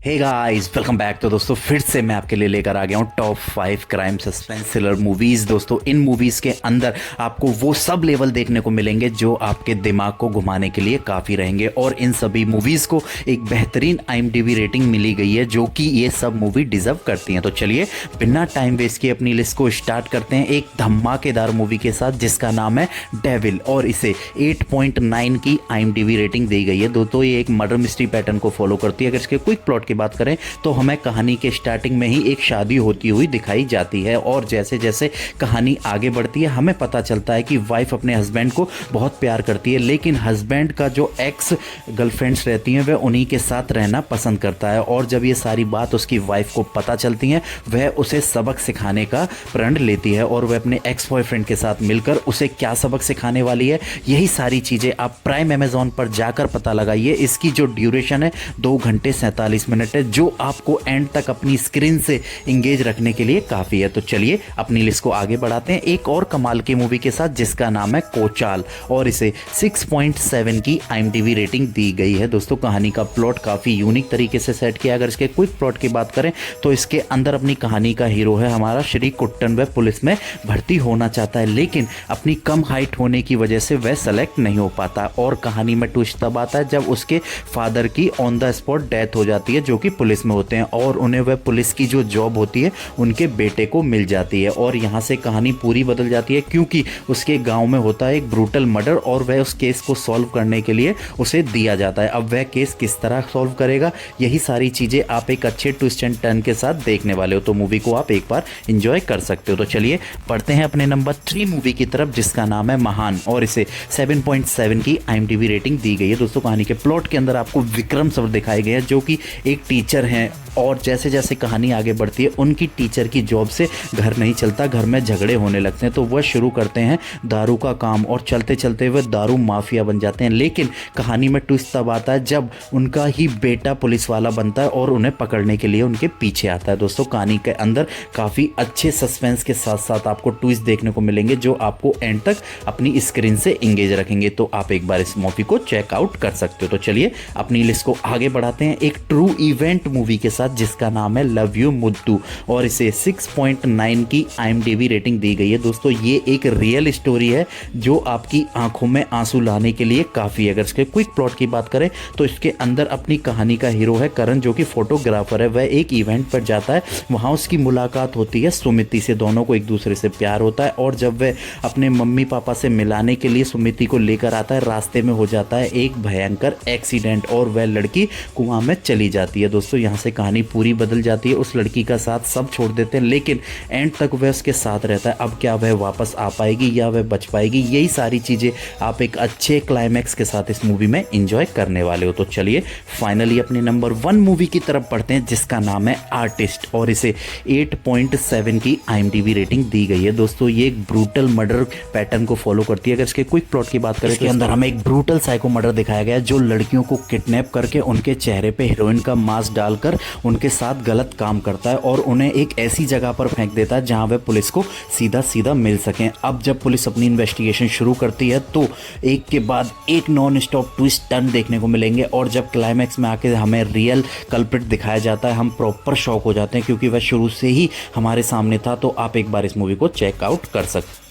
Hey guys, welcome back. तो दोस्तों फिर से मैं आपके लिए लेकर आ गया हूँ top 5 crime suspense thriller movies. दोस्तों इन मूवीज़ के अंदर आपको वो सब लेवल देखने को मिलेंगे जो आपके दिमाग को घुमाने के लिए काफ़ी रहेंगे, और इन सभी मूवीज़ को एक बेहतरीन IMDb रेटिंग मिली गई है जो कि ये सब मूवी डिज़र्व करती हैं। तो चलिए बिना टाइम वेस्ट किए अपनी लिस्ट को स्टार्ट करते हैं एक धमाकेदार मूवी के साथ जिसका नाम है डेविल, और इसे 8.9 की IMDb रेटिंग दी गई है। दोस्तों ये एक मर्डर मिस्ट्री पैटर्न को फॉलो करती है। अगर इसके क्विक प्लॉट की बात करें तो हमें कहानी के स्टार्टिंग में ही एक शादी होती हुई दिखाई जाती है, और जैसे जैसे कहानी आगे बढ़ती है हमें पता चलता है कि वाइफ अपने हस्बैंड को बहुत प्यार करती है, लेकिन हस्बैंड का जो एक्स गर्लफ्रेंड्स रहती हैं वह उन्हीं के साथ रहना पसंद करता है। और जब ये सारी बात उसकी वाइफ को पता चलती है वह उसे सबक सिखाने का प्रण लेती है, और वह अपने एक्स बॉयफ्रेंड के साथ मिलकर उसे क्या सबक सिखाने वाली है, यही सारी चीज़ें आप प्राइम अमेजॉन पर जाकर पता लगाइए। इसकी जो ड्यूरेशन है 2 घंटे 47 मिनट है, जो आपको एंड तक अपनी स्क्रीन से इंगेज रखने के लिए काफ़ी है। तो चलिए अपनी लिस्ट को आगे बढ़ाते हैं एक और कमाल की मूवी के साथ जिसका नाम है कोचाल, और इसे 6.7 की IMDb रेटिंग दी गई है। दोस्तों कहानी का प्लॉट काफ़ी यूनिक तरीके से सेट किया। अगर इसके क्विक प्लॉट की बात करें तो इसके अंदर अपनी कहानी का हीरो है हमारा श्री कुट्टन। वह पुलिस में भर्ती होना चाहता है, लेकिन अपनी कम हाइट होने की वजह से वह सेलेक्ट नहीं हो पाता, और कहानी में ट्विस्ट तब आता है जब उसके फादर की ऑन द स्पॉट डेथ हो जाती है जो कि पुलिस में होते हैं, और उन्हें वह पुलिस की जो जॉब होती है उनके बेटे को मिल जाती है। और यहाँ से कहानी पूरी बदल जाती है क्योंकि उसके गांव में होता है एक ब्रूटल मर्डर, और वह उस केस को सॉल्व करने के लिए उसे दिया जाता है। अब वह केस किस तरह सॉल्व करेगा, यही सारी चीज़ें आप एक अच्छे ट्विस्ट एंड टर्न के साथ देखने वाले हो, तो मूवी को आप एक बार इंजॉय कर सकते हो। तो चलिए पढ़ते हैं अपने नंबर 3 मूवी की तरफ जिसका नाम है महान, और इसे 7.7 की IMDb रेटिंग दी गई है। दोस्तों कहानी के प्लॉट के अंदर आपको विक्रम सर दिखाए गए हैं जो कि एक टीचर हैं, और जैसे जैसे कहानी आगे बढ़ती है उनकी टीचर की जॉब से घर नहीं चलता, घर में झगड़े होने लगते हैं, तो वह शुरू करते हैं दारू का काम, और चलते चलते वह दारू माफिया बन जाते हैं। लेकिन कहानी में ट्विस्ट तब आता है जब उनका ही बेटा पुलिस वाला बनता है और उन्हें पकड़ने के लिए उनके पीछे आता है। दोस्तों कहानी के अंदर काफ़ी अच्छे सस्पेंस के साथ साथ आपको ट्विस्ट देखने को मिलेंगे जो आपको एंड तक अपनी स्क्रीन से इंगेज रखेंगे, तो आप एक बार इस मूवी को चेकआउट कर सकते हो। तो चलिए अपनी लिस्ट को आगे बढ़ाते हैं एक ट्रू इवेंट मूवी के साथ जिसका नाम है लव यू मुद्दू, और इसे 6.9 की IMDb रेटिंग दी गई है। दोस्तों ये एक रियल स्टोरी है जो आपकी आंखों में आंसू लाने के लिए काफ़ी है। अगर इसके क्विक प्लॉट की बात करें तो इसके अंदर अपनी कहानी का हीरो है करण जो कि फोटोग्राफर है। वह एक इवेंट पर जाता है, वहाँ उसकी मुलाकात होती है सुमिति से, दोनों को एक दूसरे से प्यार होता है, और जब वह अपने मम्मी पापा से मिलाने के लिए सुमिति को लेकर आता है रास्ते में हो जाता है एक भयंकर एक्सीडेंट, और वह लड़की कुआं में चली जाती है। दोस्तों यहाँ से कहानी पूरी बदल जाती है। उस लड़की का साथ सब छोड़ देते हैं, लेकिन एंड तक वह उसके साथ रहता है। अब क्या वह वापस आ पाएगी या वह बच पाएगी, यही सारी चीज़ें आप एक अच्छे क्लाइमैक्स के साथ इस मूवी में एंजॉय करने वाले हो। तो चलिए फाइनली अपने नंबर 1 मूवी की तरफ बढ़ते हैं जिसका नाम है आर्टिस्ट, और इसे 8.7 की IMDb रेटिंग दी गई है। दोस्तों ये एक ब्रूटल मर्डर पैटर्न को फॉलो करती है। अगर इसके क्विक प्लॉट की बात करें तो इसके अंदर हमें एक ब्रूटल साइको मर्डर दिखाया गया है जो लड़कियों को किडनैप करके उनके चेहरे पे हीरोइन का मास्क डालकर उनके साथ गलत काम करता है, और उन्हें एक ऐसी जगह पर फेंक देता है जहां वह पुलिस को सीधा सीधा मिल सकें। अब जब पुलिस अपनी इन्वेस्टिगेशन शुरू करती है तो एक के बाद एक नॉन स्टॉप ट्विस्ट टर्न देखने को मिलेंगे, और जब क्लाइमैक्स में आके हमें रियल कल्प्रिट दिखाया जाता है हम प्रॉपर शॉक हो जाते हैं क्योंकि वह शुरू से ही हमारे सामने था। तो आप एक बार इस मूवी को चेकआउट कर सकते हैं।